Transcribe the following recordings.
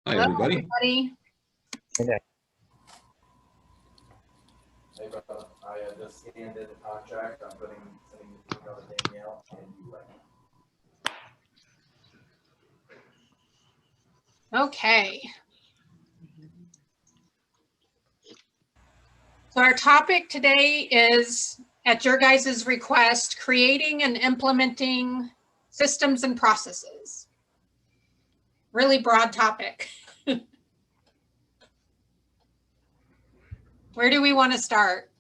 Hi, Hello, everybody. everybody. Okay. Hey, brother, I just scanned in the contract. I'm sending the email to Danielle and you right now. Okay. So our topic today is, at your guys' request, creating and implementing systems and processes. Really broad topic. Where do we want to start?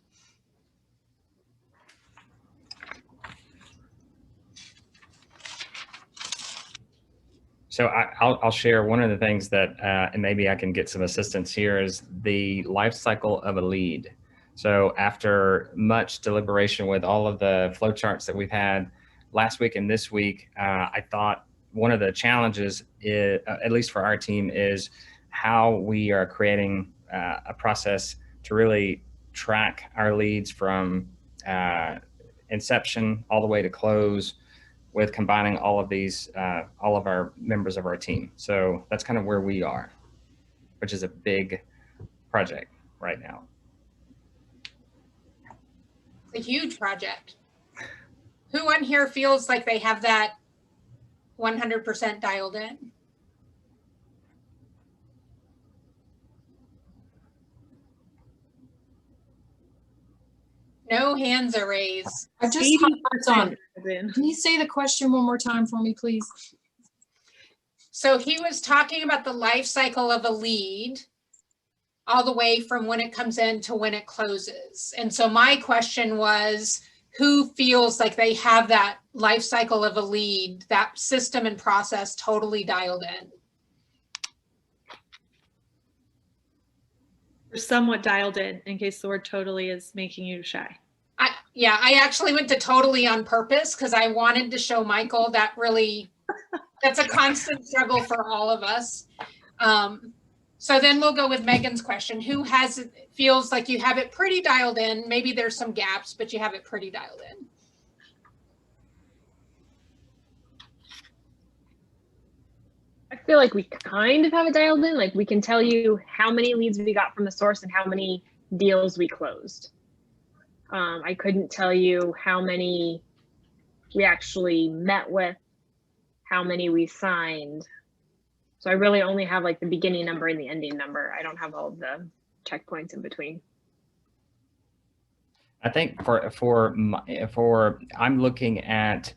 So I'll share one of the things that, and maybe I can get some assistance here, is the life cycle of a lead. So after much deliberation with all of the flowcharts that we've had last week and this week, I thought one of the challenges, at least for our team, is how we are creating a process to really track our leads from inception all the way to close, with combining all of these, all of our members of our team. So that's kind of where we are, which is a big project right now. It's a huge project. Who on here feels like they have that 100% dialed in? No hands are raised. I just hopped on. Can you say the question one more time for me, please? So he was talking about the life cycle of a lead, all the way from when it comes in to when it closes. And so my question was, who feels like they have that life cycle of a lead, that system and process totally dialed in? You're somewhat dialed in case the word totally is making you shy. Yeah, I actually went to totally on purpose because I wanted to show Michael that really, that's a constant struggle for all of us. So then we'll go with Megan's question. Who feels like you have it pretty dialed in? Maybe there's some gaps, but you have it pretty dialed in. I feel like we kind of have it dialed in. Like we can tell you how many leads we got from the source and how many deals we closed. I couldn't tell you how many we actually met with, how many we signed. So I really only have like the beginning number and the ending number. I don't have all of the checkpoints in between. I think I'm looking at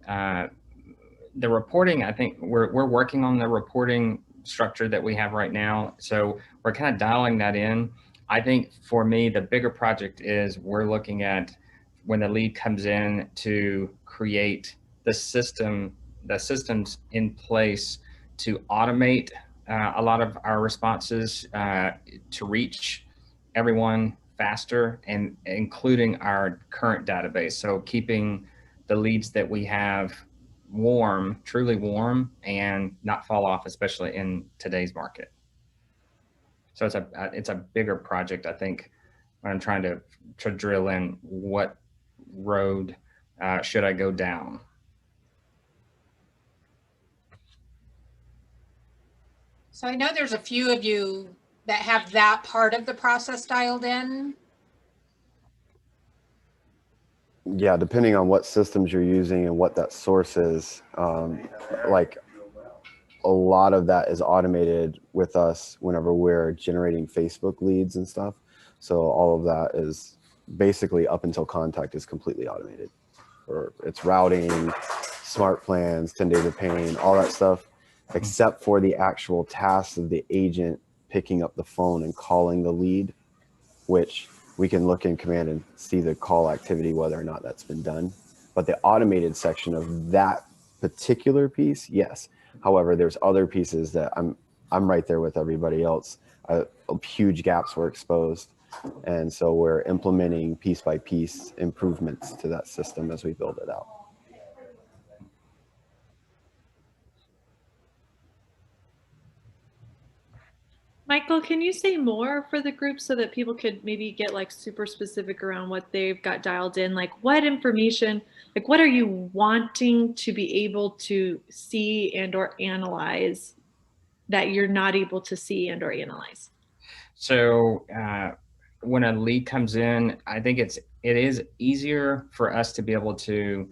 the reporting. I think we're working on the reporting structure that we have right now. So we're kind of dialing that in. I think for me, the bigger project is we're looking at when the lead comes in to create the systems in place to automate a lot of our responses to reach everyone faster, and including our current database. So keeping the leads that we have warm, truly warm, and not fall off, especially in today's market. So it's a bigger project, I think, when I'm trying to drill in what road should I go down. So I know there's a few of you that have that part of the process dialed in. Yeah, depending on what systems you're using and what that source is, like a lot of that is automated with us whenever we're generating Facebook leads and stuff. So all of that is basically up until contact is completely automated. Or it's routing, smart plans, 10 days of paying, all that stuff, except for the actual task of the agent picking up the phone and calling the lead, which we can look in command and see the call activity, whether or not that's been done. But the automated section of that particular piece, yes. However, there's other pieces that I'm right there with everybody else. Huge gaps were exposed. And so we're implementing piece by piece improvements to that system as we build it out. Michael, can you say more for the group so that people could maybe get like super specific around what they've got dialed in? Like what information, like what are you wanting to be able to see and or analyze that you're not able to see and or analyze? So when a lead comes in, I think it is easier for us to be able to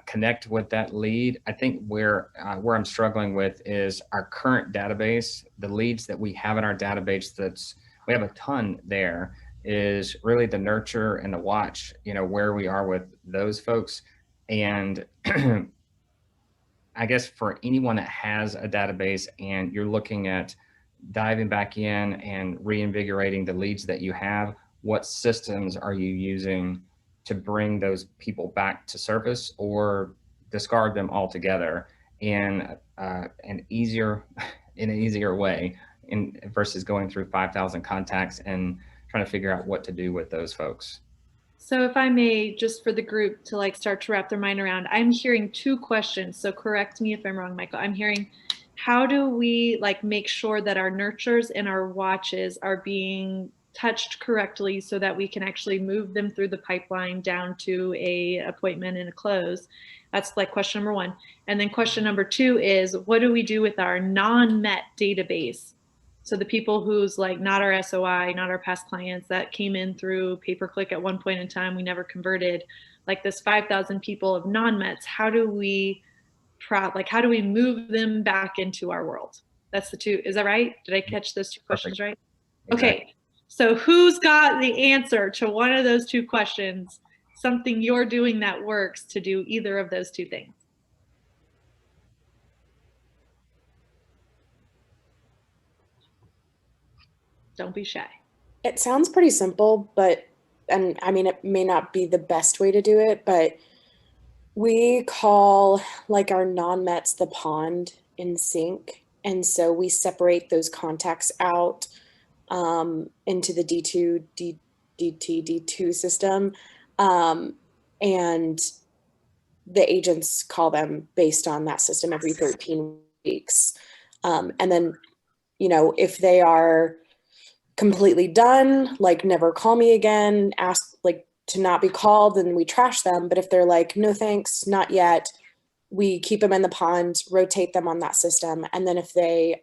connect with that lead. I think where I'm struggling with is our current database, the leads that we have in our database. We have a ton there, is really the nurture and the watch, where we are with those folks. And I guess for anyone that has a database and you're looking at diving back in and reinvigorating the leads that you have, what systems are you using to bring those people back to service or discard them altogether in an easier way versus going through 5,000 contacts and trying to figure out what to do with those folks? So if I may, just for the group to like start to wrap their mind around, I'm hearing two questions. So correct me if I'm wrong, Michael. I'm hearing, how do we like make sure that our nurtures and our watches are being touched correctly so that we can actually move them through the pipeline down to a appointment and a close? That's like question number one. And then question number two is, what do we do with our non-met database? So the people who's like not our SOI, not our past clients that came in through pay-per-click at one point in time, we never converted, like this 5,000 people of non-mets, how do we move them back into our world? That's the two, is that right? Did I catch those two questions right? Exactly. Okay, so who's got the answer to one of those two questions? Something you're doing that works to do either of those two things? Don't be shy. It sounds pretty simple, and I mean, it may not be the best way to do it, but we call like our non-mets the pond in sync. And so we separate those contacts out into the D2 system. And the agents call them based on that system every 13 weeks. And then, if they are completely done, like never call me again, ask like to not be called, then we trash them. But if they're like, no thanks, not yet, we keep them in the pond, rotate them on that system. And then if they,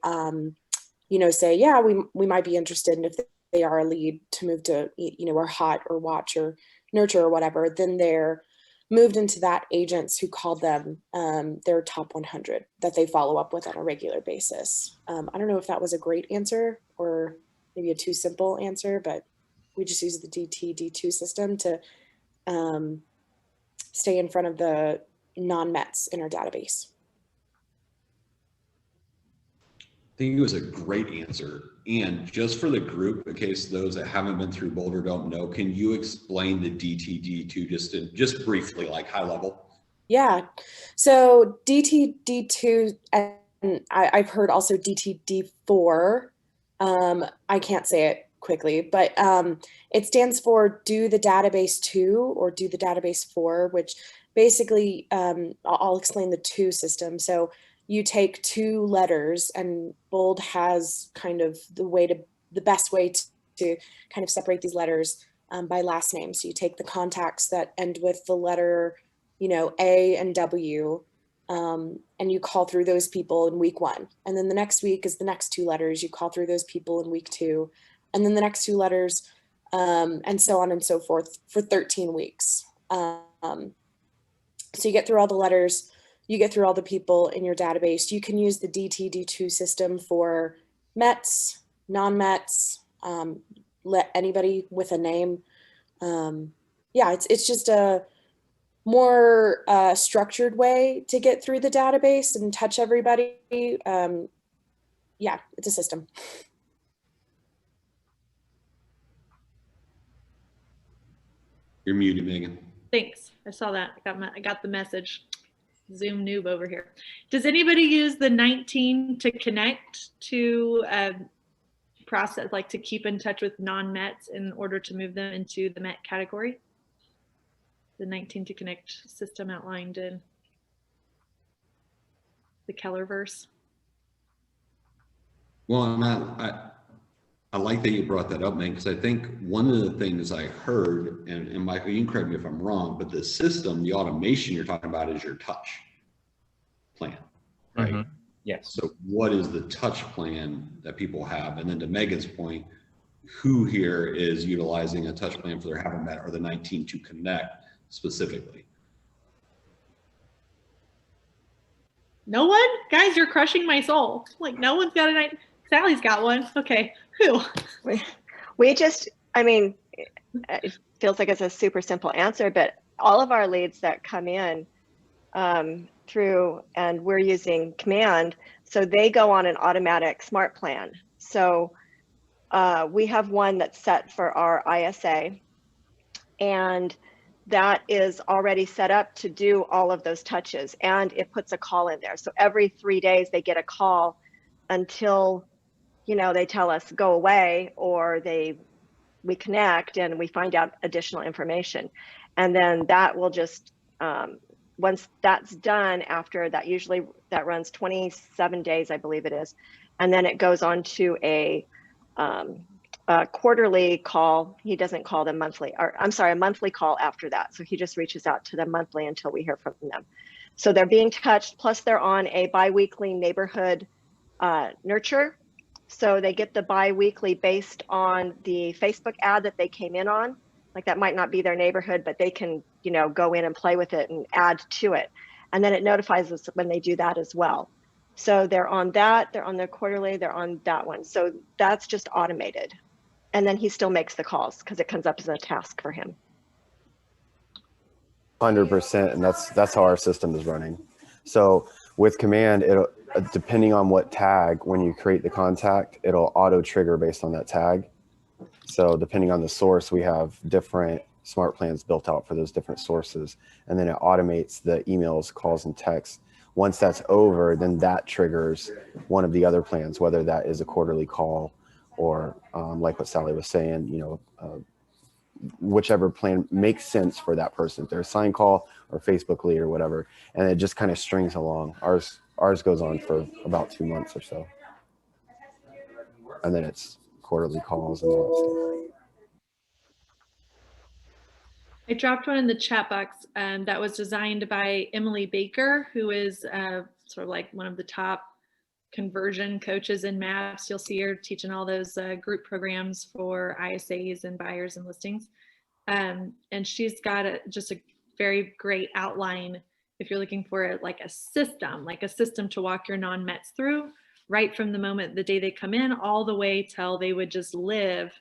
say, yeah, we might be interested, and if they are a lead to move to, or hot or watch or nurture or whatever, then they're moved into that agents who called them their top 100 that they follow up with on a regular basis. I don't know if that was a great answer or maybe a too simple answer, but we just use the D2 system to stay in front of the non-mets in our database. I think it was a great answer. And just for the group, in case those that haven't been through Boulder don't know, can you explain the DTD2 just briefly, like high level? Yeah. So DTD2, and I've heard also DTD4. I can't say it quickly, but it stands for do the database 2 or do the database 4, which basically I'll explain the 2 system. So you take 2 letters, and Bold has kind of the best way to kind of separate these letters by last name. So you take the contacts that end with the letter, A and W, and you call through those people in week 1. And then the next week is the next 2 letters. You call through those people in week 2, and then the next 2 letters, and so on and so forth for 13 weeks. So you get through all the letters, you get through all the people in your database. You can use the DTD2 system for Mets, non-Mets, let anybody with a name. It's just a more structured way to get through the database and touch everybody. It's a system. You're muted, Megan. Thanks. I saw that. I got the message. Zoom noob over here. Does anybody use the 19 to connect to process, like to keep in touch with non-Mets in order to move them into the Met category? The 19 to connect system outlined in the Kellerverse. Well, I like that you brought that up, man, because I think one of the things I heard, and Michael, you can correct me if I'm wrong, but the system, the automation you're talking about is your touch plan, right? Mm-hmm. Yes. So what is the touch plan that people have? And then to Megan's point, who here is utilizing a touch plan for their haven't met or the 19 to connect specifically? No one? Guys, you're crushing my soul. Like, no one's got a night. Sally's got one. Okay. Who? We just, I mean, it feels like it's a super simple answer, but all of our leads that come in through, and we're using Command, so they go on an automatic smart plan. So we have one that's set for our ISA, and that is already set up to do all of those touches, and it puts a call in there. So every 3 days they get a call until, you know, they tell us go away, or we connect and we find out additional information. And then that will just, once that's done, after that, usually that runs 27 days, I believe it is. And then it goes on to a quarterly call. He doesn't call them monthly, or I'm sorry, a monthly call after that. So he just reaches out to them monthly until we hear from them. So they're being touched, plus they're on a bi-weekly neighborhood nurture. So they get the bi-weekly based on the Facebook ad that they came in on. Like, that might not be their neighborhood, but they can, you know, go in and play with it and add to it. And then it notifies us when they do that as well. So they're on that, they're on their quarterly, they're on that one. So that's just automated. And then he still makes the calls because it comes up as a task for him. 100%, and that's how our system is running. So with Command, it'll, depending on what tag, when you create the contact, it'll auto trigger based on that tag. So depending on the source, we have different smart plans built out for those different sources, and then it automates the emails, calls, and texts. Once that's over, then that triggers one of the other plans, whether that is a quarterly call or like what Sally was saying, you know, whichever plan makes sense for that person, if they're a sign call or Facebook lead or whatever, and it just kind of strings along. Ours goes on for about 2 months or so, and then it's quarterly calls and all that stuff. I dropped one in the chat box that was designed by Emily Baker, who is sort of like one of the top conversion coaches in MAPS. You'll see her teaching all those group programs for ISAs and buyers and listings. And she's got just a very great outline if you're looking for like a system to walk your non-Mets through, right from the moment the day they come in all the way till they would just live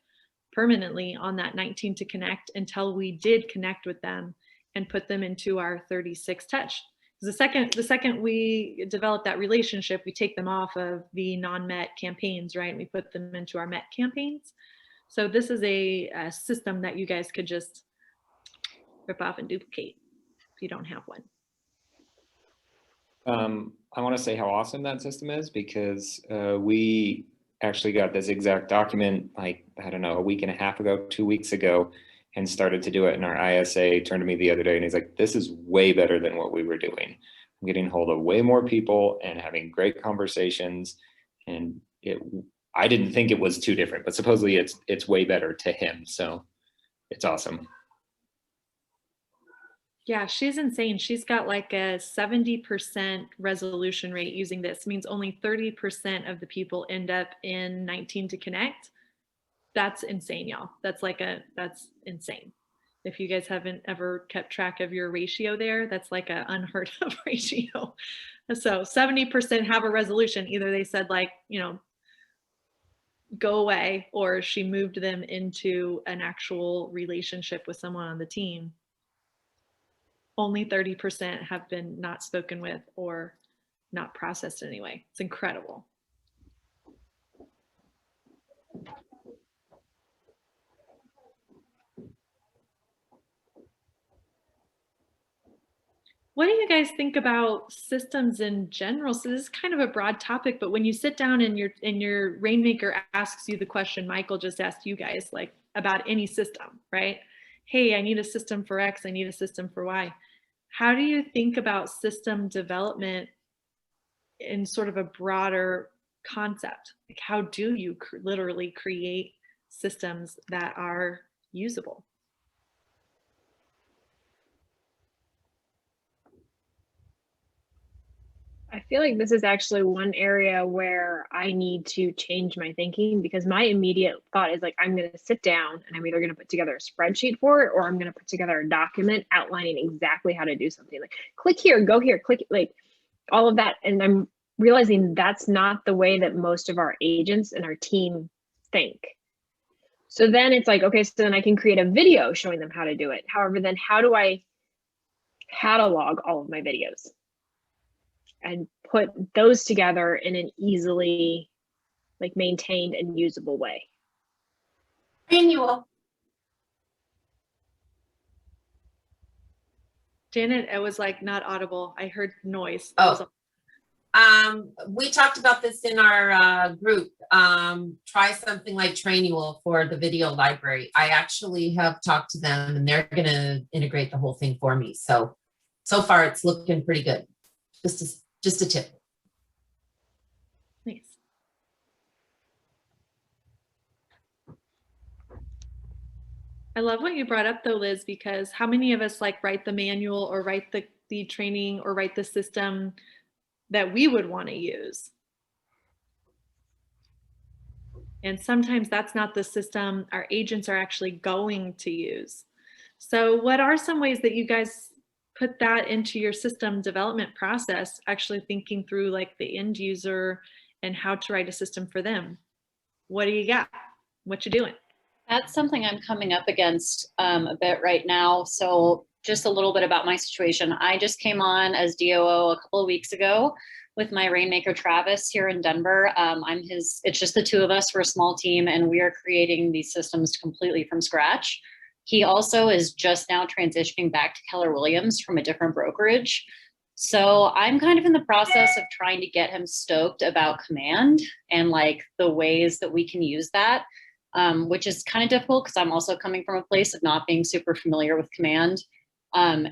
permanently on that 19 to connect until we did connect with them and put them into our 36 touch. The second we develop that relationship, we take them off of the non-Met campaigns, right? And we put them into our Met campaigns. So this is a system that you guys could just rip off and duplicate if you don't have one. I want to say how awesome that system is, because we actually got this exact document, like, I don't know, a week and a half ago, 2 weeks ago, and started to do it. And our ISA turned to me the other day and he's like, this is way better than what we were doing. I'm getting hold of way more people and having great conversations. And I didn't think it was too different, but supposedly it's way better to him. So it's awesome. Yeah, she's insane. She's got like a 70% resolution rate using this. It means only 30% of the people end up in 19 to connect. That's insane, y'all. That's insane. If you guys haven't ever kept track of your ratio there, that's like an unheard of ratio. So 70% have a resolution. Either they said, like, you know, go away, or she moved them into an actual relationship with someone on the team. Only 30% have been not spoken with or not processed in any way. It's incredible. What do you guys think about systems in general? So this is kind of a broad topic, but when you sit down and your Rainmaker asks you the question Michael just asked you guys, like, about any system, right? Hey, I need a system for X, I need a system for Y. How do you think about system development in sort of a broader concept? Like, how do you literally create systems that are usable? I feel like this is actually one area where I need to change my thinking, because my immediate thought is like, I'm going to sit down and I'm either going to put together a spreadsheet for it, or I'm going to put together a document outlining exactly how to do something, like click here, go here, click, like all of that. And I'm realizing that's not the way that most of our agents and our team think. So then it's like, okay, so then I can create a video showing them how to do it. However, then how do I catalog all of my videos and put those together in an easily like maintained and usable way? Manual. Janet, it was like not audible. I heard noise. Oh, we talked about this in our group. Try something like Trainual for the video library. I actually have talked to them and they're going to integrate the whole thing for me. So far it's looking pretty good. Just a tip. Nice. I love what you brought up though, Liz, because how many of us like write the manual or write the training or write the system that we would want to use? And sometimes that's not the system our agents are actually going to use. So what are some ways that you guys put that into your system development process, actually thinking through like the end user and how to write a system for them? What do you got? What you doing? That's something I'm coming up against a bit right now. So just a little bit about my situation. I just came on as DOO a couple of weeks ago with my Rainmaker Travis here in Denver. It's just the two of us. We're a small team and we are creating these systems completely from scratch. He also is just now transitioning back to Keller Williams from a different brokerage. So I'm kind of in the process of trying to get him stoked about Command and like the ways that we can use that. Which is kind of difficult because I'm also coming from a place of not being super familiar with Command. And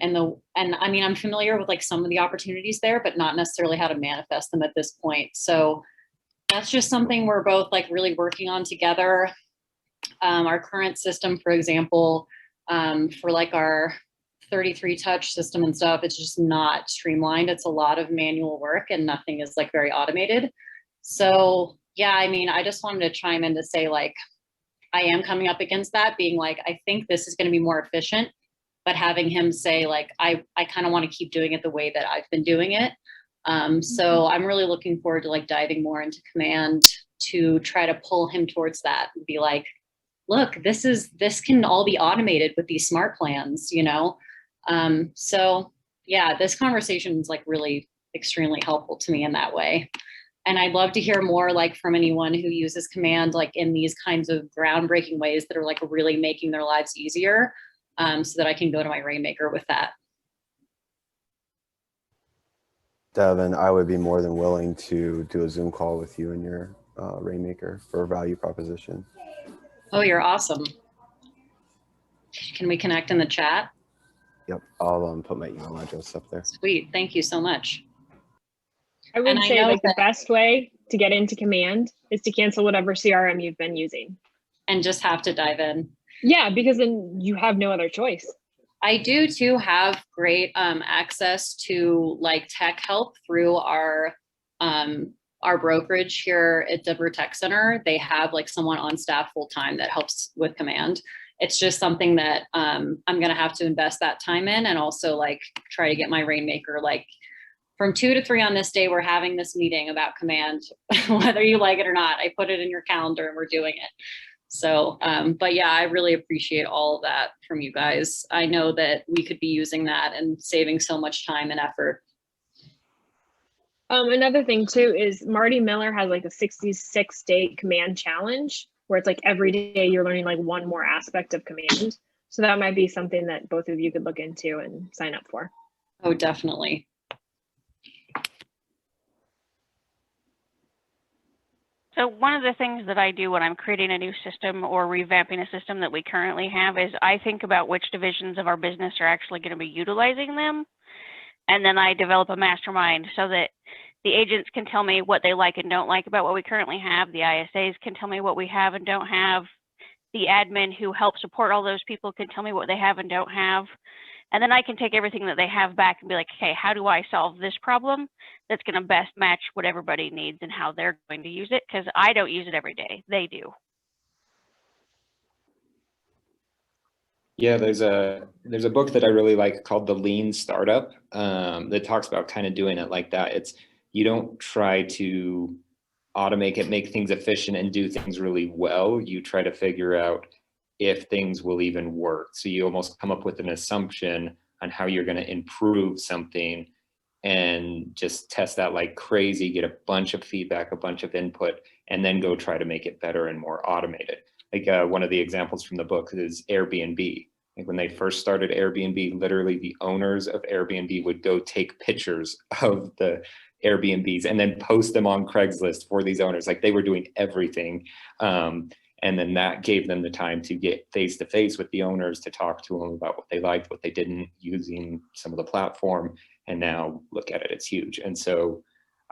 I mean, I'm familiar with like some of the opportunities there, but not necessarily how to manifest them at this point. So that's just something we're both like really working on together. Our current system, for example, for like our 33 touch system and stuff, it's just not streamlined. It's a lot of manual work and nothing is like very automated. So yeah, I mean, I just wanted to chime in to say like, I am coming up against that, being like, I think this is going to be more efficient, but having him say like, I kind of want to keep doing it the way that I've been doing it. So I'm really looking forward to like diving more into Command to try to pull him towards that and be like, look, this can all be automated with these smart plans, you know? So yeah, this conversation is like really extremely helpful to me in that way. And I'd love to hear more like from anyone who uses Command like in these kinds of groundbreaking ways that are like really making their lives easier, so that I can go to my Rainmaker with that. Devin, I would be more than willing to do a Zoom call with you and your Rainmaker for a value proposition. Oh, you're awesome. Can we connect in the chat? Yep, I'll put my email address up there. Sweet, thank you so much. I would say like the best way to get into Command is to cancel whatever CRM you've been using. And just have to dive in. Yeah, because then you have no other choice. I do too have great access to like tech help through our brokerage here at Denver Tech Center. They have like someone on staff full time that helps with Command. It's just something that I'm gonna have to invest that time in, and also like try to get my Rainmaker like from 2 to 3 on this day, we're having this meeting about Command, whether you like it or not. I put it in your calendar and we're doing it. So, but yeah, I really appreciate all of that from you guys. I know that we could be using that and saving so much time and effort. Another thing too is Marty Miller has like a 66-day Command challenge where it's like every day you're learning like one more aspect of Command. So that might be something that both of you could look into and sign up for. Oh, definitely. So one of the things that I do when I'm creating a new system or revamping a system that we currently have is I think about which divisions of our business are actually going to be utilizing them. And then I develop a mastermind so that the agents can tell me what they like and don't like about what we currently have. The ISAs can tell me what we have and don't have. The admin who helps support all those people can tell me what they have and don't have. And then I can take everything that they have back and be like, okay, how do I solve this problem that's going to best match what everybody needs and how they're going to use it? Because I don't use it every day. They do. Yeah, there's a book that I really like called The Lean Startup that talks about kind of doing it like that. It's, you don't try to automate it, make things efficient and do things really well. You try to figure out if things will even work. So you almost come up with an assumption on how you're going to improve something and just test that like crazy, get a bunch of feedback, a bunch of input, and then go try to make it better and more automated. Like one of the examples from the book is Airbnb. Like when they first started Airbnb, literally the owners of Airbnb would go take pictures of the Airbnbs and then post them on Craigslist for these owners. Like they were doing everything. And then that gave them the time to get face to face with the owners to talk to them about what they liked, what they didn't, using some of the platform. And now look at it, it's huge. And so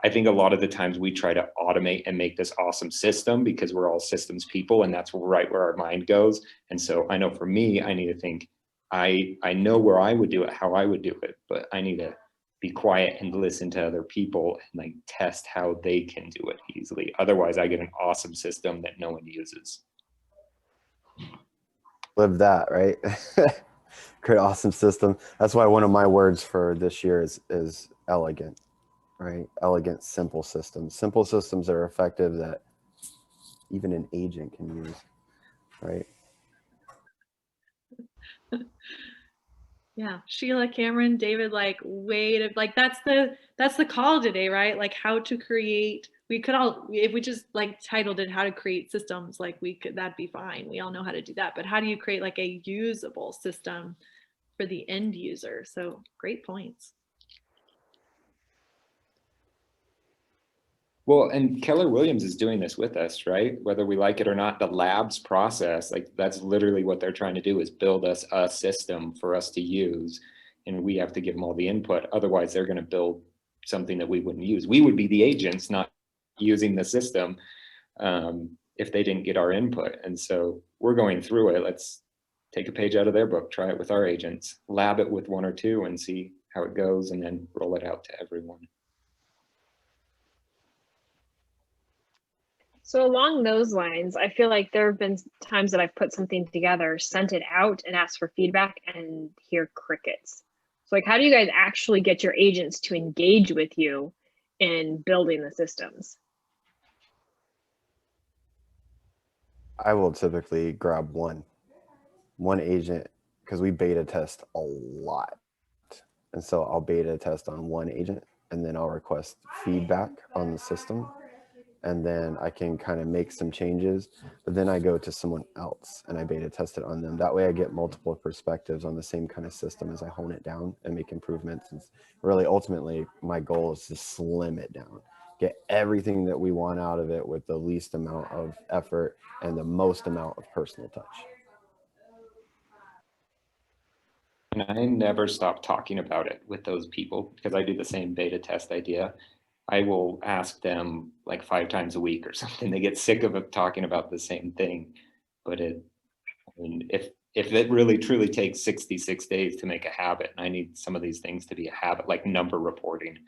I think a lot of the times we try to automate and make this awesome system because we're all systems people, and that's right where our mind goes. And so I know for me, I need to think, I know where I would do it, how I would do it, but I need to be quiet and listen to other people and like test how they can do it easily. Otherwise I get an awesome system that no one uses. Live that, right? Great, awesome system. That's why one of my words for this year is elegant, right? Elegant, simple systems. Simple systems that are effective that even an agent can use, right? Yeah, Sheila, Cameron, David, like that's the call today, right? Like how to create, we could all, if we just like titled it how to create systems, like that'd be fine. We all know how to do that, but how do you create like a usable system for the end user? So great points. Well, and Keller Williams is doing this with us, right? Whether we like it or not, the labs process, like that's literally what they're trying to do, is build us a system for us to use. And we have to give them all the input. Otherwise, they're going to build something that we wouldn't use. We would be the agents, not using the system, if they didn't get our input. And so we're going through it. Let's take a page out of their book, try it with our agents, lab it with one or two and see how it goes, and then roll it out to everyone. So along those lines, I feel like there have been times that I've put something together, sent it out and asked for feedback and hear crickets. So like, how do you guys actually get your agents to engage with you in building the systems? I will typically grab one agent because we beta test a lot. And so I'll beta test on one agent and then I'll request feedback on the system. And then I can kind of make some changes, but then I go to someone else and I beta test it on them. That way I get multiple perspectives on the same kind of system as I hone it down and make improvements. And really, ultimately, my goal is to slim it down, get everything that we want out of it with the least amount of effort and the most amount of personal touch. And I never stop talking about it with those people because I do the same beta test idea. I will ask them like 5 times a week or something. They get sick of it talking about the same thing. But I mean, if it really truly takes 66 days to make a habit, and I need some of these things to be a habit, like number reporting,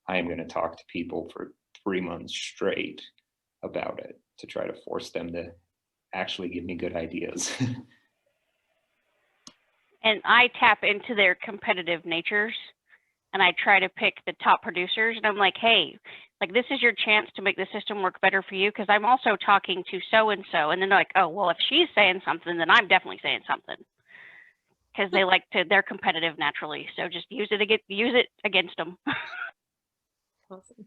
I am going to talk to people for 3 months straight about it to try to force them to actually give me good ideas. And I tap into their competitive natures. And I try to pick the top producers, and I'm like, hey, like this is your chance to make the system work better for you, because I'm also talking to so-and-so. And then they're like, oh, well, if she's saying something, then I'm definitely saying something. Because they're competitive naturally. So just use it against them. Awesome.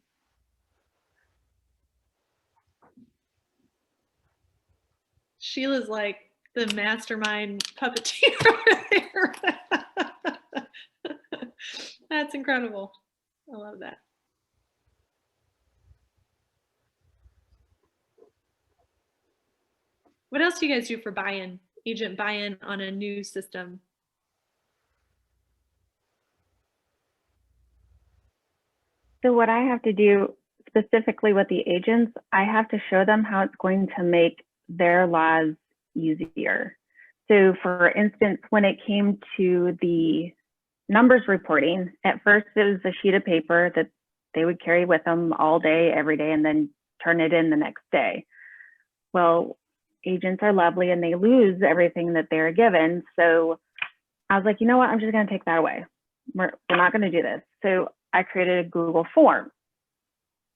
Sheila's like the mastermind puppeteer over there. That's incredible. I love that. What else do you guys do for buy-in, agent buy-in on a new system? So what I have to do specifically with the agents, I have to show them how it's going to make their laws easier. So for instance, when it came to the numbers reporting. At first, it was a sheet of paper that they would carry with them all day, every day, and then turn it in the next day. Well, agents are lovely and they lose everything that they're given. So I was like, you know what? I'm just going to take that away. We're not going to do this. So I created a Google form.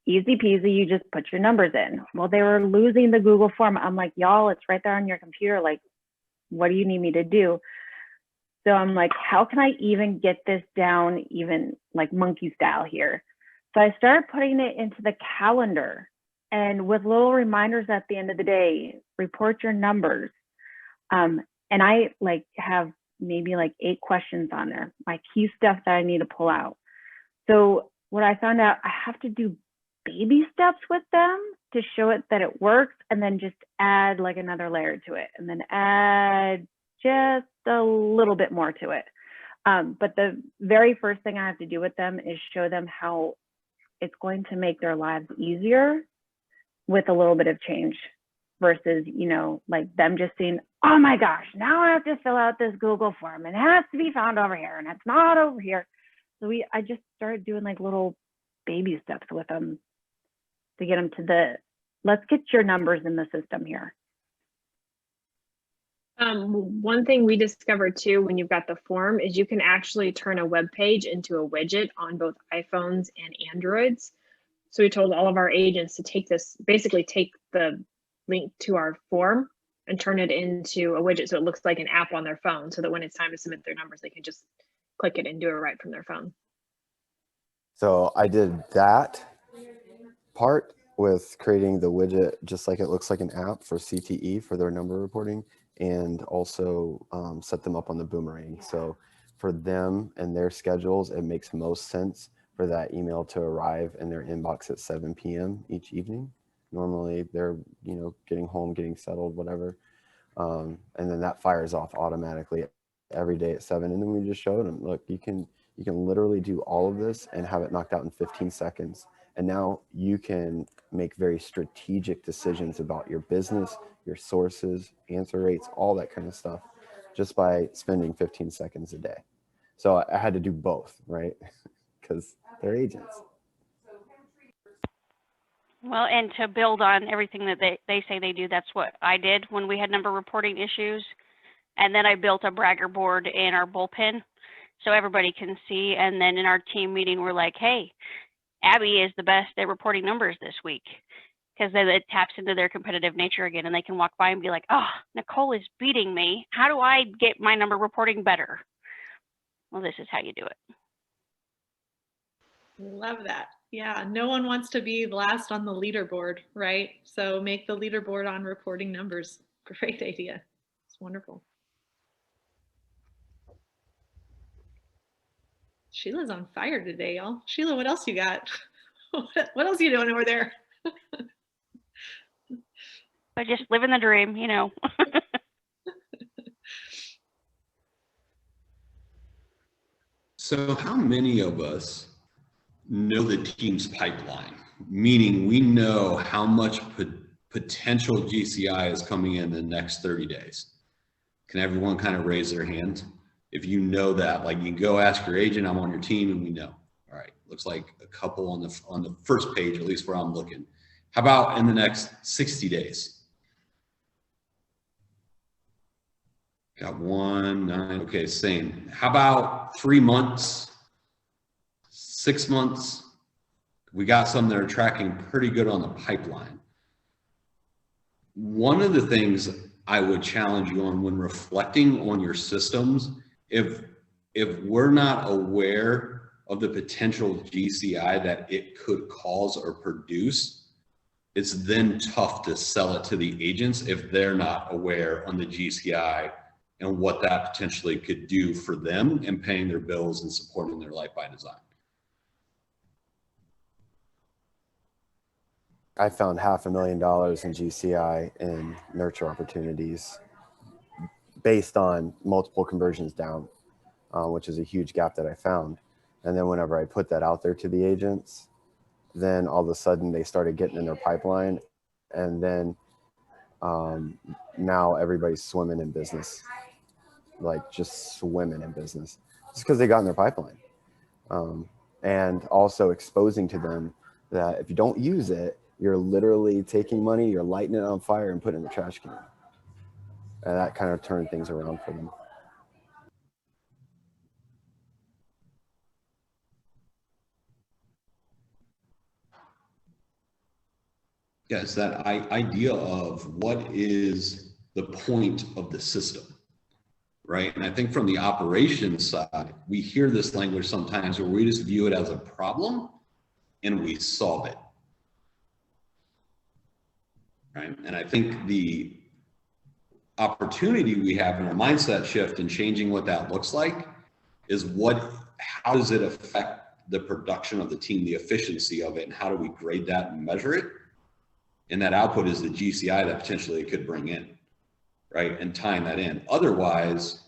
Easy peasy, you just put your numbers in. Well, they were losing the Google form. I'm like, y'all, it's right there on your computer. Like, what do you need me to do? So I'm like, how can I even get this down, even like monkey style here? So I started putting it into the calendar, and with little reminders at the end of the day, report your numbers. And I like have maybe like 8 questions on there, my key stuff that I need to pull out. So what I found out, I have to do baby steps with them to show it that it works, and then just add like another layer to it, and then add just a little bit more to it. But the very first thing I have to do with them is show them how it's going to make their lives easier with a little bit of change, versus, you know, like them just seeing, oh my gosh, now I have to fill out this Google form and it has to be found over here and it's not over here. So I just started doing like little baby steps with them to get them to the, let's get your numbers in the system here. One thing we discovered too, when you've got the form, is you can actually turn a web page into a widget on both iPhones and Androids. So we told all of our agents to take this, basically take the link to our form and turn it into a widget so it looks like an app on their phone, so that when it's time to submit their numbers, they can just click it and do it right from their phone. So I did that part with creating the widget just like it looks like an app for CTE for their number reporting, and also set them up on the Boomerang. So for them and their schedules, it makes most sense for that email to arrive in their inbox at 7 p.m. each evening. Normally they're, you know, getting home, getting settled, whatever. And then that fires off automatically every day at 7. And then we just showed them, look, you can literally do all of this and have it knocked out in 15 seconds. And now you can make very strategic decisions about your business, your sources, answer rates, all that kind of stuff, just by spending 15 seconds a day. So I had to do both, right? Because they're agents. Well, and to build on everything that they say they do, that's what I did when we had number reporting issues. And then I built a bragger board in our bullpen so everybody can see. And then in our team meeting, we're like, hey, Abby is the best at reporting numbers this week, because then it taps into their competitive nature again, and they can walk by and be like, oh, Nicole is beating me. How do I get my number reporting better? Well, this is how you do it. Love that. Yeah, no one wants to be last on the leaderboard, right? So make the leaderboard on reporting numbers. Great idea. It's wonderful. Sheila's on fire today, y'all. Sheila, what else you got? What else are you doing over there? But just living the dream, you know. So how many of us know the team's pipeline? Meaning we know how much potential GCI is coming in the next 30 days. Can everyone kind of raise their hand? If you know that, like, you can go ask your agent, I'm on your team, and we know. All right, looks like a couple on the first page, at least where I'm looking. How about in the next 60 days? Got 1, 9, okay, same. How about 3 months, 6 months? We got some that are tracking pretty good on the pipeline. One of the things I would challenge you on when reflecting on your systems, if we're not aware of the potential GCI that it could cause or produce, it's then tough to sell it to the agents if they're not aware on the GCI and what that potentially could do for them and paying their bills and supporting their life by design. I found $500,000 in GCI in nurture opportunities based on multiple conversions down, which is a huge gap that I found. And then whenever I put that out there to the agents, then all of a sudden they started getting in their pipeline. And then now everybody's swimming in business, like just swimming in business. just because they got in their pipeline. And also exposing to them that if you don't use it, you're literally taking money, you're lighting it on fire and putting it in the trash can. And that kind of turned things around for them. Yeah, it's that idea of what is the point of the system, right? And I think from the operations side, we hear this language sometimes where we just view it as a problem and we solve it, right? And I think the opportunity we have in our mindset shift and changing what that looks like is how does it affect the production of the team, the efficiency of it, and how do we grade that and measure it? And that output is the GCI that potentially it could bring in, right? And tying that in. Otherwise,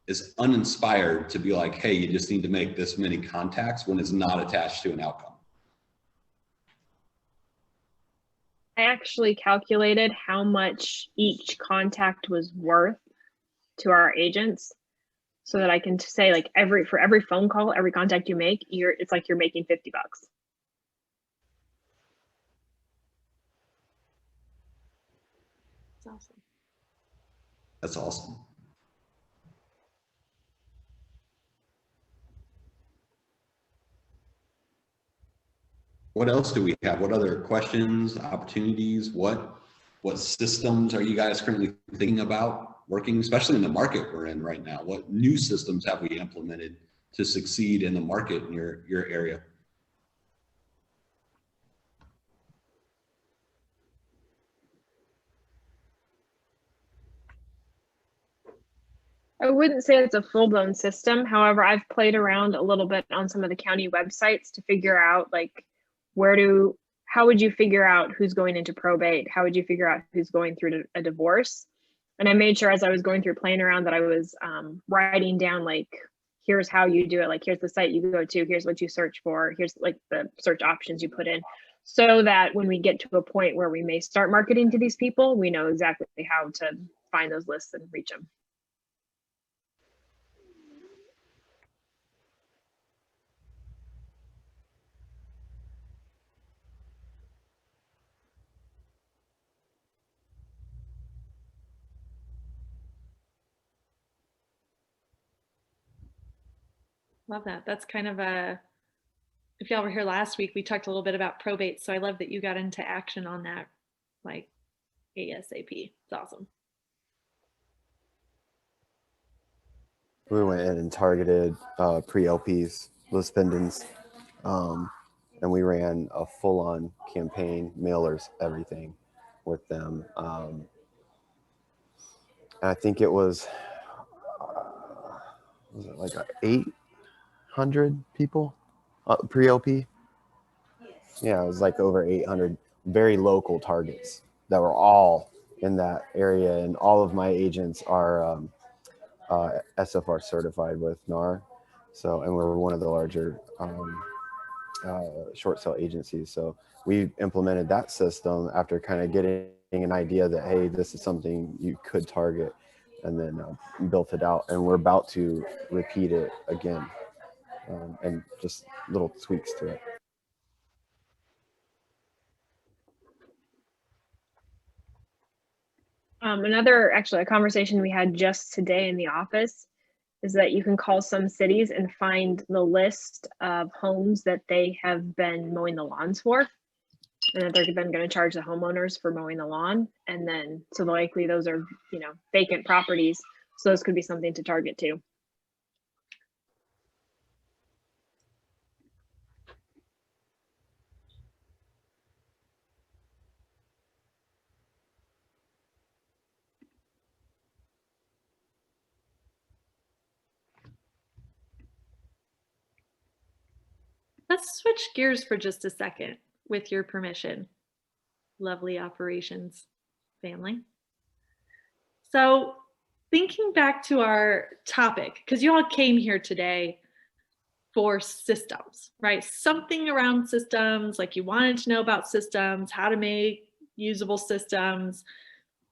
is uninspired to be like, hey, you just need to make this many contacts when it's not attached to an outcome. I actually calculated how much each contact was worth to our agents so that I can say like for every phone call, every contact you make, it's like you're making $50. That's awesome. That's awesome. What else do we have? What other questions, opportunities? What systems are you guys currently thinking about working, especially in the market we're in right now? What new systems have we implemented to succeed in the market in your area? I wouldn't say it's a full-blown system. However, I've played around a little bit on some of the county websites to figure out like how would you figure out who's going into probate? How would you figure out who's going through a divorce? And I made sure as I was going through playing around that I was writing down like, here's how you do it. Like, here's the site you go to. Here's what you search for. Here's like the search options you put in, so that when we get to a point where we may start marketing to these people, we know exactly how to find those lists and reach them. Love that. That's kind of if y'all were here last week, we talked a little bit about probate. So I love that you got into action on that, like ASAP. It's awesome. We went in and targeted pre-LPs, list pendants, and we ran a full-on campaign, mailers, everything with them. And I think it was it like 800 people pre-LP? Yeah, it was like over 800 very local targets that were all in that area. And all of my agents are SFR certified with NAR. So, and we're one of the larger short sale agencies. So we implemented that system after kind of getting an idea that, hey, this is something you could target, and then built it out. And we're about to repeat it again, and just little tweaks to it. Actually, a conversation we had just today in the office is that you can call some cities and find the list of homes that they have been mowing the lawns for, and that they're then going to charge the homeowners for mowing the lawn. And then, so likely those are, vacant properties. So those could be something to target too. Let's switch gears for just a second, with your permission, lovely operations family. So thinking back to our topic, because you all came here today for systems, right? Something around systems, like you wanted to know about systems, how to make usable systems,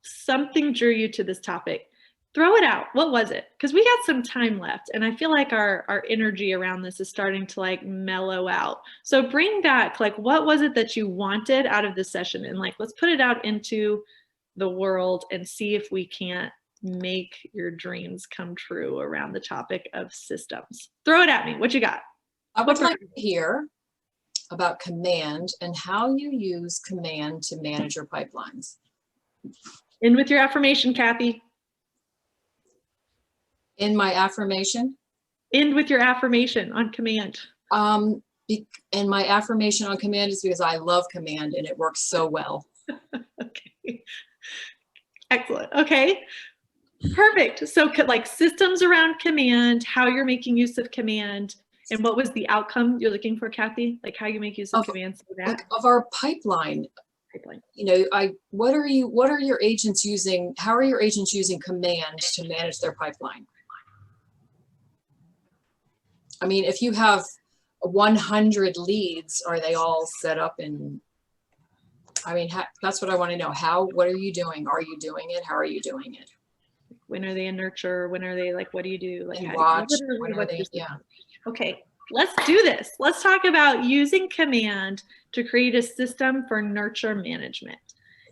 something drew you to this topic. throw it out. What was it? Because we got some time left, and I feel like our energy around this is starting to like mellow out. So bring back, like, what was it that you wanted out of this session? And like, let's put it out into the world and see if we can't make your dreams come true around the topic of systems. Throw it at me. What you got? I would like to hear about command and how you use command to manage your pipelines. In with your affirmation, Kathy. In my affirmation? End with your affirmation on command. And my affirmation on command is because I love command and it works so well. Okay. Excellent. Okay. Perfect. So like systems around command, how you're making use of command, and what was the outcome you're looking for, Kathy? Like how you make use of command so that like of our pipeline. You know, what are your agents using? How are your agents using command to manage their pipeline? I mean, if you have 100 leads, are they all set up in, I mean, that's what I want to know. What are you doing? Are you doing it? How are you doing it? When are they in nurture? When are they like, what do you do? Like, watch, when are they, yeah. Okay, let's do this. Let's talk about using command to create a system for nurture management.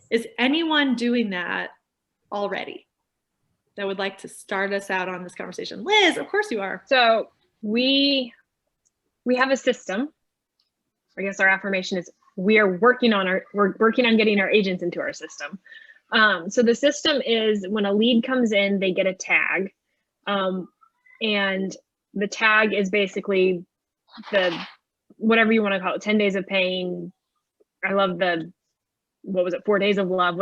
Is anyone doing that already that would like to start us out on this conversation? Liz, of course you are. So we have a system. I guess our affirmation is we're working on getting our agents into our system. So the system is when a lead comes in, they get a tag. And the tag is basically whatever you want to call it, 10 days of pain. I love what was it? 4 days of love,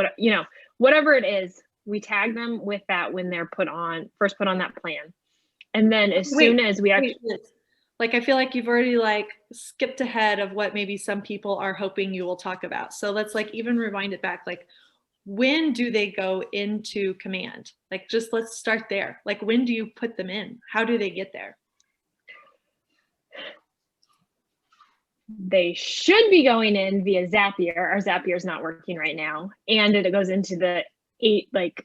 whatever it is, we tag them with that when they're first put on that plan. And then as soon as we actually, like, I feel like you've already like skipped ahead of what maybe some people are hoping you will talk about. So let's like even rewind it back. Like, when do they go into command? Like, just let's start there. Like, when do you put them in? How do they get there? They should be going in via Zapier. Our Zapier is not working right now. And it goes into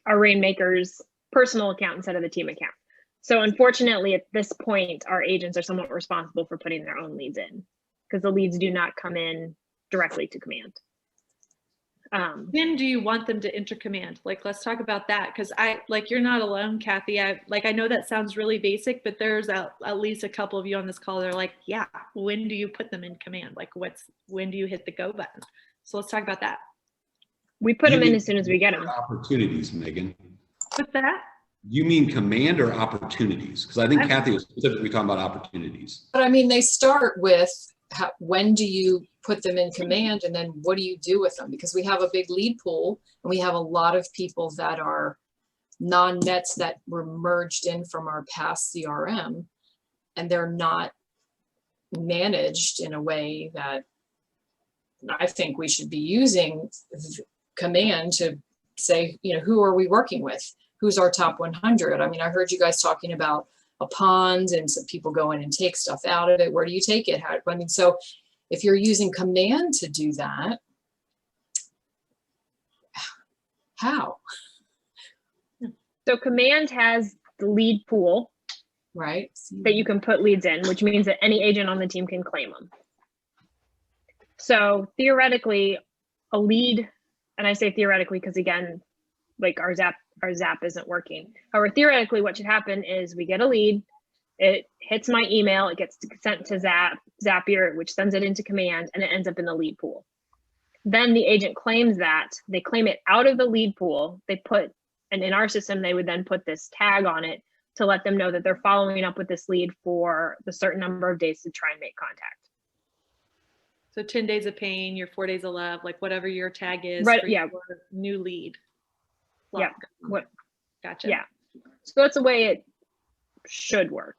our Rainmaker's personal account instead of the team account. So unfortunately, at this point, our agents are somewhat responsible for putting their own leads in because the leads do not come in directly to command. When do you want them to enter command? Like, let's talk about that. Cause you're not alone, Kathy. I know that sounds really basic, but there's at least a couple of you on this call that are like, yeah, when do you put them in command? Like when do you hit the go button? So let's talk about that. We put them in as soon as we get them. Opportunities, Megan. What's that? You mean command or opportunities? Because I think Kathy was specifically talking about opportunities. But I mean, they start with when do you put them in command, and then what do you do with them? Because we have a big lead pool and we have a lot of people that are non-nets that were merged in from our past CRM, and they're not managed in a way that I think we should be using command to say, who are we working with? Who's our top 100? I mean, I heard you guys talking about a pond and some people go in and take stuff out of it. Where do you take it? So if you're using command to do that, how? So command has the lead pool, right, that you can put leads in, which means that any agent on the team can claim them. So theoretically, a lead, and I say theoretically because again, like our Zap isn't working. However, theoretically, what should happen is we get a lead, it hits my email, it gets sent to Zapier, which sends it into command, and it ends up in the lead pool. Then the agent claims that, they claim it out of the lead pool, and in our system, they would then put this tag on it to let them know that they're following up with this lead for the certain number of days to try and make contact. So 10 days of pain, your 4 days of love, like whatever your tag is, right? For Yeah. your new lead. Yeah. Gotcha. Yeah. So that's the way it should work.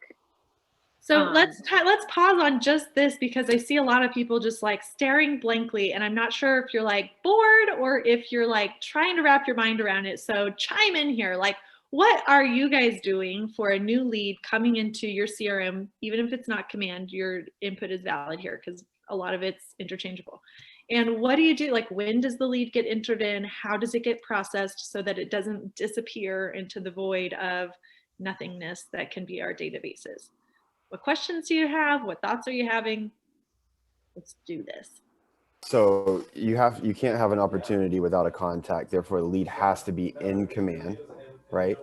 So let's pause on just this because I see a lot of people just like staring blankly, and I'm not sure if you're like bored or if you're like trying to wrap your mind around it. So chime in here. Like, what are you guys doing for a new lead coming into your CRM? Even if it's not command, your input is valid here because a lot of it's interchangeable. And what do you do? Like, when does the lead get entered in? How does it get processed so that it doesn't disappear into the void of nothingness that can be our databases? What questions do you have? What thoughts are you having? Let's do this. So you can't have an opportunity without a contact. Therefore, the lead has to be in command, right?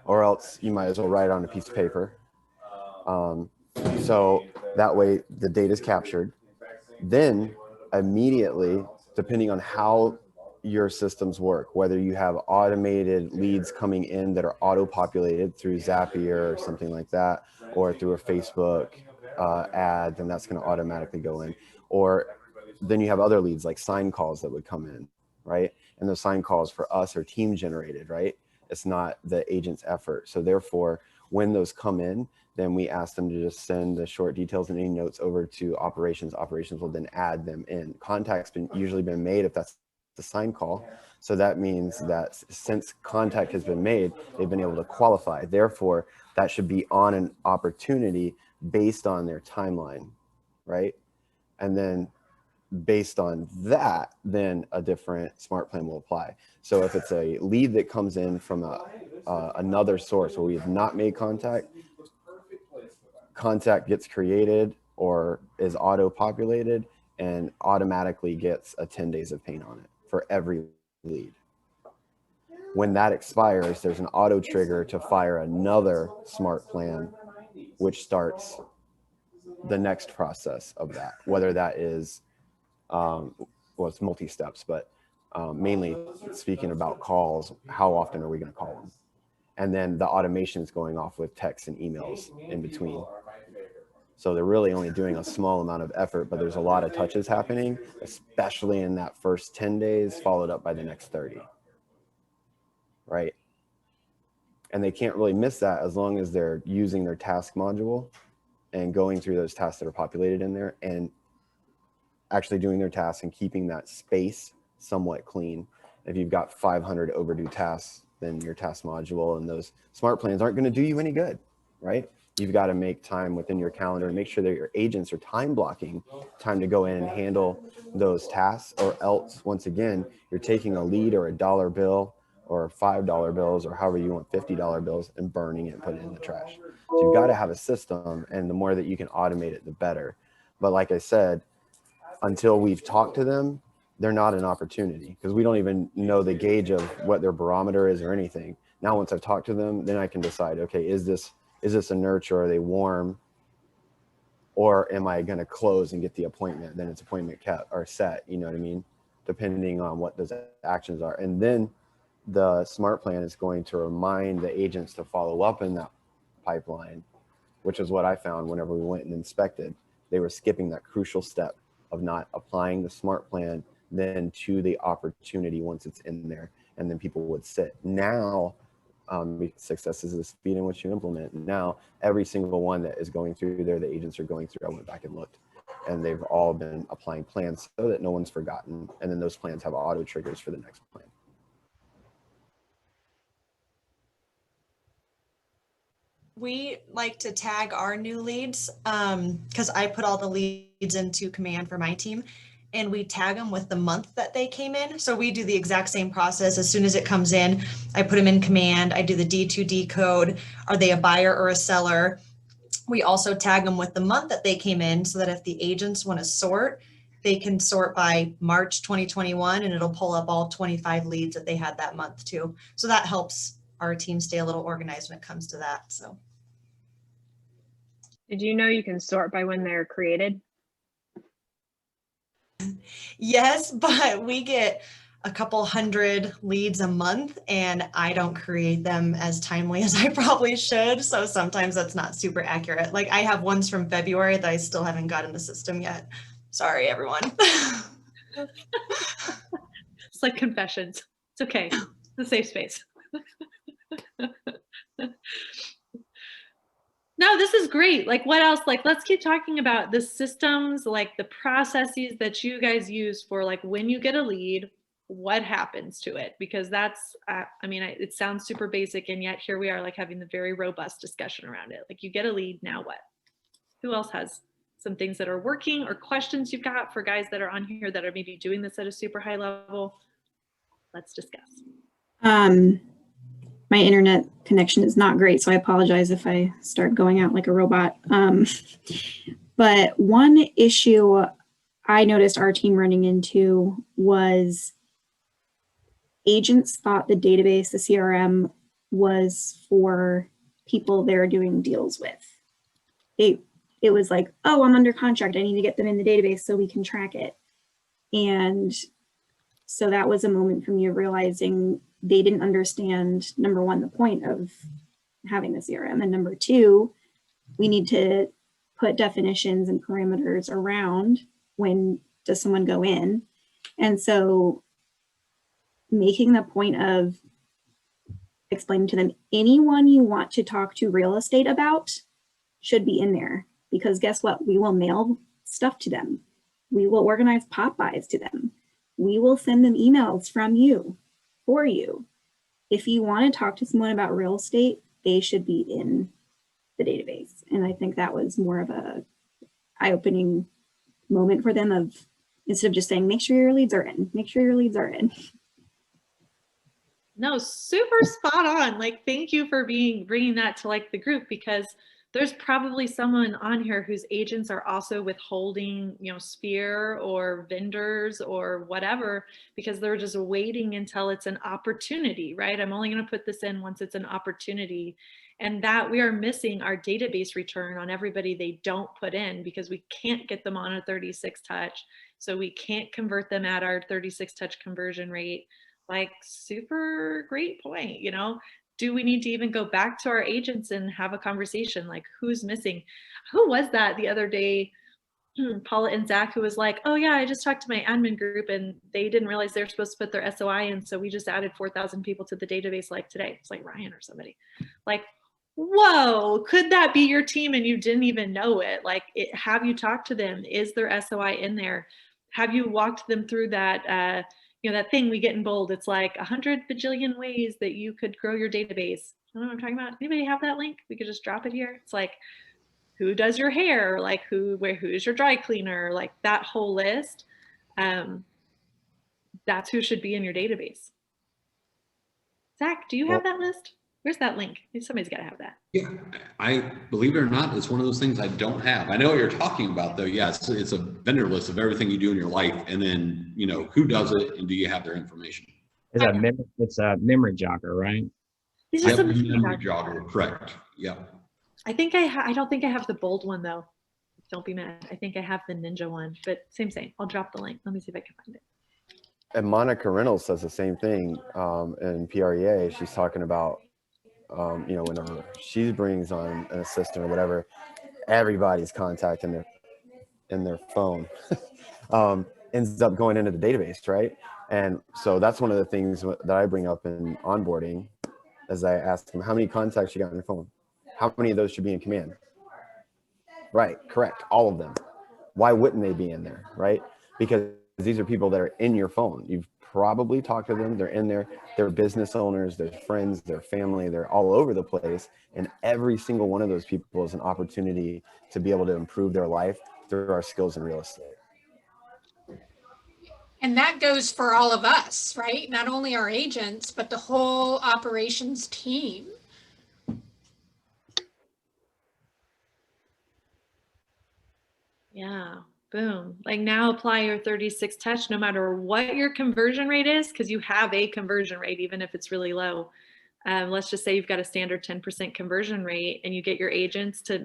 Or else you might as well write it on a piece of paper. So that way the data is captured. Then immediately, depending on how your systems work, whether you have automated leads coming in that are auto-populated through Zapier or something like that, or through a Facebook ad, then that's going to automatically go in. Or then you have other leads like sign calls that would come in, right? And those sign calls for us are team generated, right? It's not the agent's effort. So therefore, when those come in, then we ask them to just send the short details and any notes over to operations. Operations will then add them in. Contact's usually been made if that's the sign call. So that means that since contact has been made, they've been able to qualify. Therefore, that should be on an opportunity based on their timeline, right? And then based on that, then a different smart plan will apply. So if it's a lead that comes in from another source where we have not made contact, contact gets created or is auto-populated and automatically gets a 10 days of pain on it for every lead. When that expires, there's an auto trigger to fire another smart plan, which starts the next process of that, whether that is well, it's multi-steps, but mainly speaking about calls, how often are we going to call them? And then the automation is going off with texts and emails in between. So they're really only doing a small amount of effort, but there's a lot of touches happening, especially in that first 10 days, followed up by the next 30, right? And they can't really miss that as long as they're using their task module and going through those tasks that are populated in there and actually doing their tasks and keeping that space somewhat clean. If you've got 500 overdue tasks, then your task module and those smart plans aren't going to do you any good, right? You've got to make time within your calendar and make sure that your agents are time blocking time to go in and handle those tasks, or else, once again, you're taking a lead or a dollar bill or $5 bills or however you want, $50 bills, and burning it and putting it in the trash. So you've got to have a system, and the more that you can automate it, the better. But like I said, until we've talked to them, they're not an opportunity because we don't even know the gauge of what their barometer is or anything. Now, once I've talked to them, then I can decide, okay, is this a nurture? Are they warm? Or am I going to close and get the appointment? Then it's appointment kept or set, you know what I mean? Depending on what those actions are. And then the smart plan is going to remind the agents to follow up in that pipeline, which is what I found whenever we went and inspected. They were skipping that crucial step of not applying the smart plan then to the opportunity once it's in there, and then people would sit. Now, success is the speed in which you implement. Now, every single one that is going through there, the agents are going through, I went back and looked, and they've all been applying plans so that no one's forgotten, and then those plans have auto triggers for the next plan. We like to tag our new leads because I put all the leads into command for my team, and we tag them with the month that they came in. So we do the exact same process. As soon as it comes in, I put them in command. I do the D2D code. Are they a buyer or a seller? We also tag them with the month that they came in so that if the agents want to sort, they can sort by March 2021 and it'll pull up all 25 leads that they had that month too. So that helps our team stay a little organized when it comes to that. So. Did you know you can sort by when they're created? Yes, but we get a couple hundred leads a month and I don't create them as timely as I probably should. So sometimes that's not super accurate. Like I have ones from February that I still haven't got in the system yet. Sorry, everyone. It's like confessions. It's okay. It's a safe space. No, this is great. Like what else? Like, let's keep talking about the systems, like the processes that you guys use for like when you get a lead, what happens to it? Because that's, I mean, it sounds super basic and yet here we are like having the very robust discussion around it. Like you get a lead, now what? Who else has some things that are working or questions you've got for guys that are on here that are maybe doing this at a super high level. Let's discuss. My internet connection is not great, so I apologize if I start going out like a robot. But one issue I noticed our team running into was agents thought the database, the CRM, was for people they're doing deals with. It was like, oh, I'm under contract, I need to get them in the database so we can track it. And so that was a moment for me of realizing they didn't understand, number one, the point of having the CRM, and number two, we need to put definitions and parameters around when does someone go in. And so making the point of explaining to them, anyone you want to talk to real estate about should be in there, because guess what? We will mail stuff to them. We will organize pop-bys to them. We will send them emails from you, for you. If you want to talk to someone about real estate, they should be in the database. And I think that was more of a eye-opening moment for them, of instead of just saying, make sure your leads are in, make sure your leads are in. No, super spot on. Like, thank you for bringing that to like the group, because there's probably someone on here whose agents are also withholding, you know, Sphere or vendors or whatever, because they're just waiting until it's an opportunity, right? I'm only going to put this in once it's an opportunity. And that we are missing our database return on everybody they don't put in, because we can't get them on a 36 touch. So we can't convert them at our 36 touch conversion rate. Like, super great point, you know? Do we need to even go back to our agents and have a conversation? Like, who's missing? Who was that the other day? Paula and Zach, who was like, oh yeah, I just talked to my admin group and they didn't realize they're supposed to put their SOI in. So we just added 4,000 people to the database like today. It's like Ryan or somebody. Like, whoa, could that be your team and you didn't even know it? Like, have you talked to them? Is their SOI in there? Have you walked them through that, you know, that thing we get in bold? It's like 100 bajillion ways that you could grow your database. I don't know what I'm talking about. Anybody have that link? We could just drop it here. It's like, who does your hair? Like, who's your dry cleaner? Like, that whole list. That's who should be in your database. Zach, do you have that list? Where's that link? Somebody's got to have that. Yeah, I believe it or not, it's one of those things I don't have. I know what you're talking about, though. Yeah, it's a vendor list of everything you do in your life, and then, you know, who does it, and do you have their information? It's a memory jogger, right? These are some memory jogger, correct? Yeah. I think I don't think I have the bold one though. Don't be mad. I think I have the ninja one, but same. I'll drop the link. Let me see if I can find it. And Monica Reynolds says the same thing in PREA. She's talking about, you know, whenever she brings on an assistant or whatever, everybody's contact in their phone ends up going into the database, right? And so that's one of the things that I bring up in onboarding, as I ask them, how many contacts you got on your phone? How many of those should be in command? Right, correct, all of them. Why wouldn't they be in there, right? Because these are people that are in your phone. You've probably talked to them, they're in there, they're business owners, they're friends, they're family, they're all over the place. And every single one of those people is an opportunity to be able to improve their life through our skills in real estate. And that goes for all of us, right? Not only our agents, but the whole operations team. Yeah, boom. Like, now apply your 36 touch no matter what your conversion rate is, because you have a conversion rate, even if it's really low. Let's just say you've got a standard 10% conversion rate and you get your agents to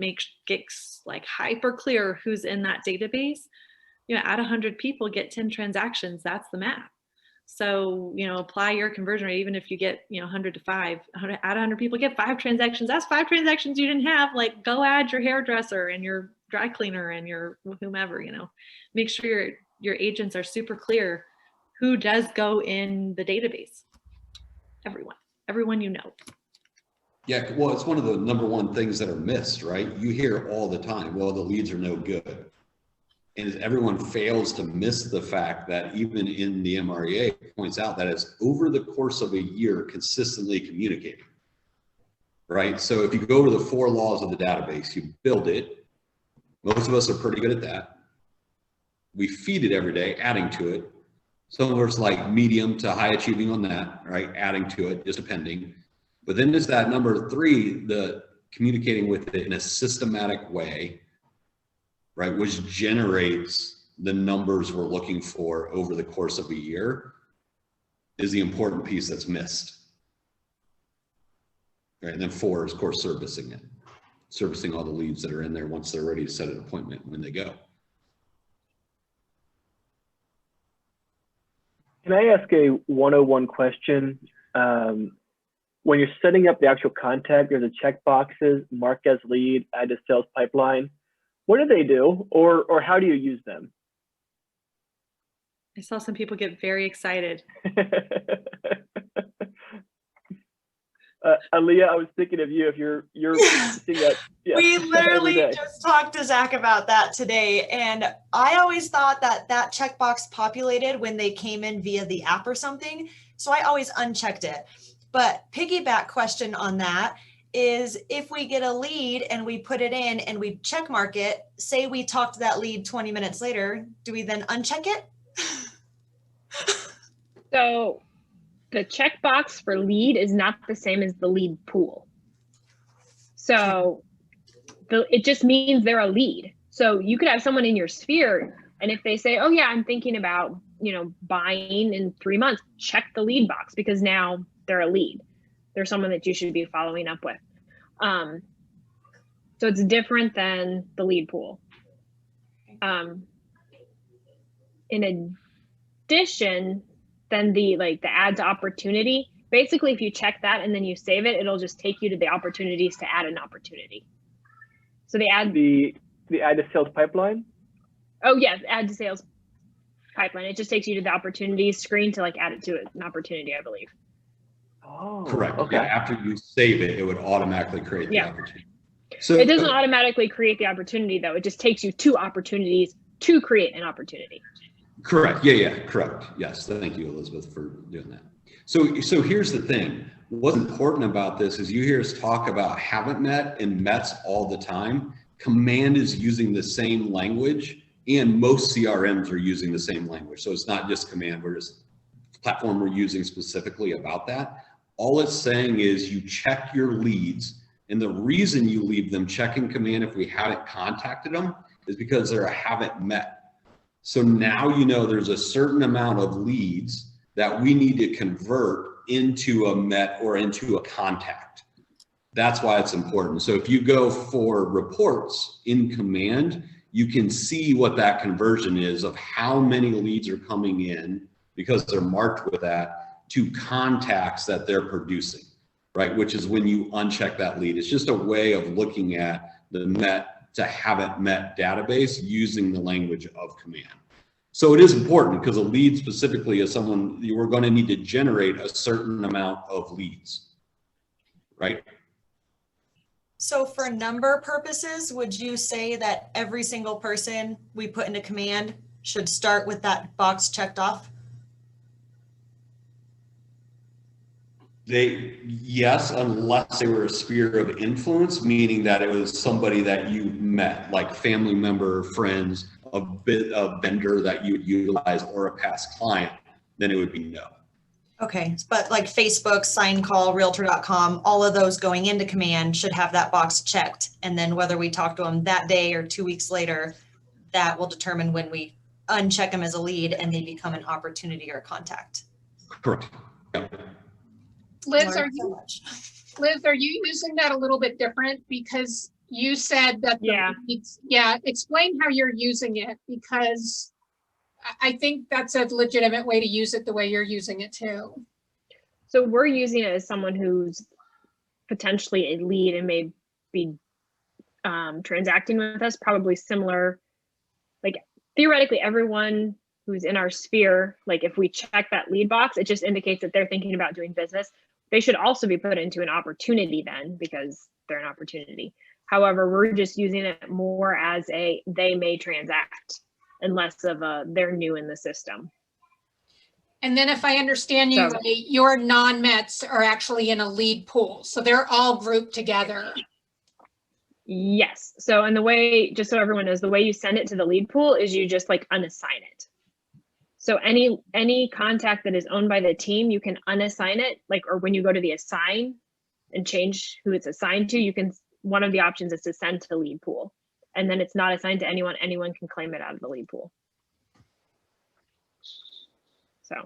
get like hyper clear who's in that database. You know, add 100 people, get 10 transactions. That's the math. So, you know, apply your conversion rate, even if you get, you know, 100 to 5, add 100 people, get 5 transactions. That's 5 transactions you didn't have. Like, go add your hairdresser and your dry cleaner and your whomever, you know. Make sure your agents are super clear who does go in the database. Everyone you know. Yeah, well, it's one of the #1 things that are missed, right? You hear all the time, well, the leads are no good. And everyone fails to miss the fact that even in the MREA points out that it's over the course of a year consistently communicating, right? So if you go to the 4 laws of the database, you build it, Most of us are pretty good at that. We feed it every day, adding to it. Some of us like medium to high achieving on that, right? Adding to it, just depending. But then there's that number 3, the communicating with it in a systematic way, right? Which generates the numbers we're looking for over the course of a year, is the important piece that's missed. Right, and then 4 is, of course, servicing it. Servicing all the leads that are in there once they're ready to set an appointment when they go. Can I ask a 101 question? When you're setting up the actual contact, there's a check boxes, mark as lead, add to sales pipeline. What do they do, or how do you use them? I saw some people get very excited. Aaliyah, I was thinking of you if you're seeing that. Yeah, we literally just talked to Zach about that today, and I always thought that that checkbox populated when they came in via the app or something, so I always unchecked it. But piggyback question on that is, if we get a lead and we put it in and we check mark it, say we talk to that lead 20 minutes later, do we then uncheck it? So the checkbox for lead is not the same as the lead pool. So it just means they're a lead. So you could have someone in your sphere, and if they say, oh yeah, I'm thinking about, buying in 3 months, check the lead box, because now they're a lead. They're someone that you should be following up with. So it's different than the lead pool. In addition, then the add to opportunity, basically if you check that and then you save it, it'll just take you to the opportunities to add an opportunity. So the add to sales pipeline? Oh yes, add to sales pipeline. It just takes you to the opportunities screen to add it to an opportunity, I believe. Oh, correct. Okay. Yeah, after you save it, it would automatically create the opportunity. So it doesn't automatically create the opportunity though. It just takes you to opportunities to create an opportunity. Correct. Yeah, correct. Yes. Thank you, Elizabeth, for doing that. So here's the thing. What's important about this is you hear us talk about haven't met and mets all the time. Command is using the same language, and most CRMs are using the same language. So it's not just Command, we're just platform we're using specifically about that. All it's saying is you check your leads, and the reason you leave them checking Command if we haven't contacted them is because they're a haven't met. So now there's a certain amount of leads that we need to convert into a met or into a contact. That's why it's important. So if you go for reports in Command, you can see what that conversion is of how many leads are coming in, because they're marked with that, to contacts that they're producing, right? Which is when you uncheck that lead. It's just a way of looking at the met to haven't met database using the language of Command. So it is important, because a lead specifically is someone you are going to need to generate a certain amount of leads, right? So for number purposes, would you say that every single person we put into Command should start with that box checked off? Yes, unless they were a sphere of influence, meaning that it was somebody that you met, like family member, friends, a vendor that you would utilize, or a past client, then it would be no. Okay, but like Facebook, Sign Call, Realtor.com, all of those going into Command should have that box checked. And then whether we talk to them that day or 2 weeks later, that will determine when we uncheck them as a lead and they become an opportunity or contact. Correct. Yeah. Liz, are you using that a little bit different? Because you said that explain how you're using it, because I think that's a legitimate way to use it the way you're using it too. So we're using it as someone who's potentially a lead and may be transacting with us, probably similar. Like theoretically, everyone who's in our sphere, like if we check that lead box, it just indicates that they're thinking about doing business. They should also be put into an opportunity then, because they're an opportunity. However, we're just using it more as they may transact, and less of they're new in the system. And then if I understand you right, your non-Mets are actually in a lead pool. So they're all grouped together. Yes. So, and the way, just so everyone knows, the way you send it to the lead pool is you just like unassign it. So any contact that is owned by the team, you can unassign it, like, or when you go to the assign and change who it's assigned to, you can, one of the options is to send to lead pool. And then it's not assigned to anyone, anyone can claim it out of the lead pool. So.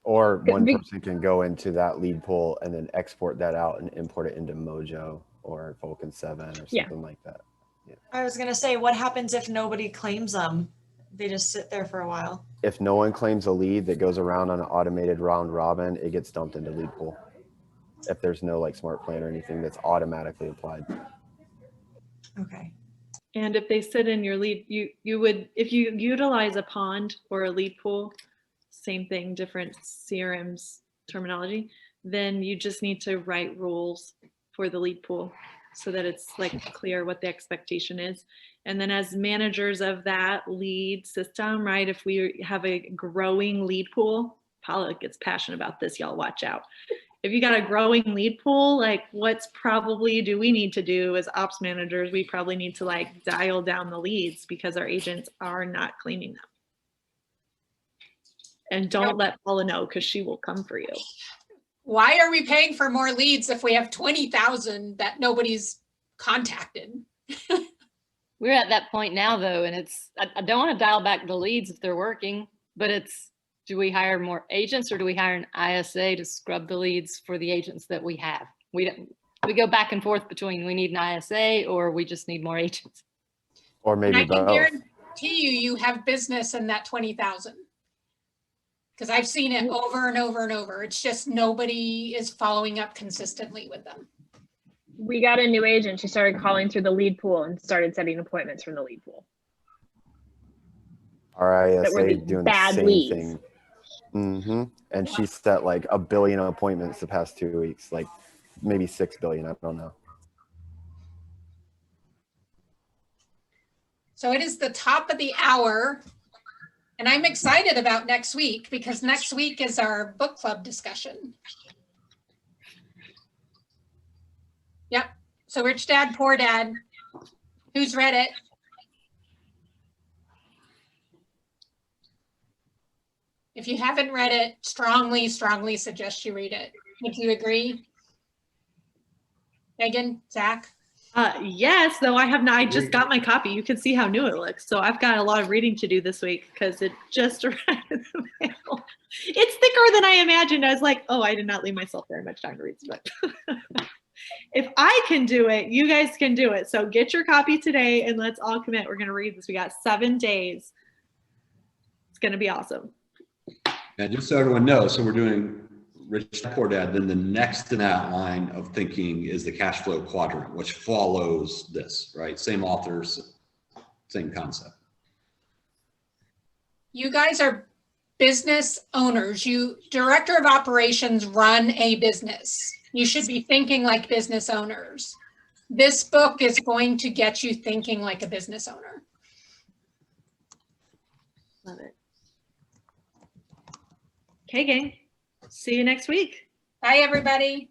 Or one person can go into that lead pool and then export that out and import it into Mojo or Vulkan 7 or something like that. Yeah. I was gonna say, what happens if nobody claims them? They just sit there for a while. If no one claims a lead that goes around on an automated round robin, it gets dumped into lead pool. If there's no like smart plan or anything that's automatically applied. Okay. And if they sit in your lead, you would, if you utilize a pond or a lead pool, same thing, different CRMs terminology, then you just need to write rules for the lead pool so that it's like clear what the expectation is. And then as managers of that lead system, right, if we have a growing lead pool, Paula gets passionate about this, y'all watch out. If you got a growing lead pool, like what's probably do we need to do as ops managers? We probably need to like dial down the leads because our agents are not claiming them. And don't let Paula know because she will come for you. Why are we paying for more leads if we have 20,000 that nobody's contacted? We're at that point now though, and it's, I don't want to dial back the leads if they're working, but it's, do we hire more agents or do we hire an ISA to scrub the leads for the agents that we have? We go back and forth between we need an ISA or we just need more agents. Or maybe and I can both. guarantee you have business in that 20,000. Because I've seen it over and over and over. It's just nobody is following up consistently with them. We got a new agent. She started calling through the lead pool and started setting appointments from the lead pool. Our ISA doing the same leads. thing. And she set like 1 billion appointments the past 2 weeks, like maybe 6 billion, I don't know. So it is the top of the hour. And I'm excited about next week because next week is our book club discussion. Yep. So Rich Dad, Poor Dad. Who's read it? If you haven't read it, strongly, strongly suggest you read it. Would you agree? Megan, Zach? Yes, though I have not, I just got my copy. You can see how new it looks. So I've got a lot of reading to do this week because it just arrived in the mail. It's thicker than I imagined. I was like, oh, I did not leave myself very much time to read this book. If I can do it, you guys can do it. So get your copy today and let's all commit. We're going to read this. We got 7 days. It's going to be awesome. Yeah, just so everyone knows, so we're doing Rich Dad, Poor Dad, then the next in that line of thinking is the cash flow quadrant, which follows this, right? Same authors, same concept. You guys are business owners. You, director of operations, run a business. You should be thinking like business owners. This book is going to get you thinking like a business owner. Love it. Okay, gang. See you next week. Bye, everybody.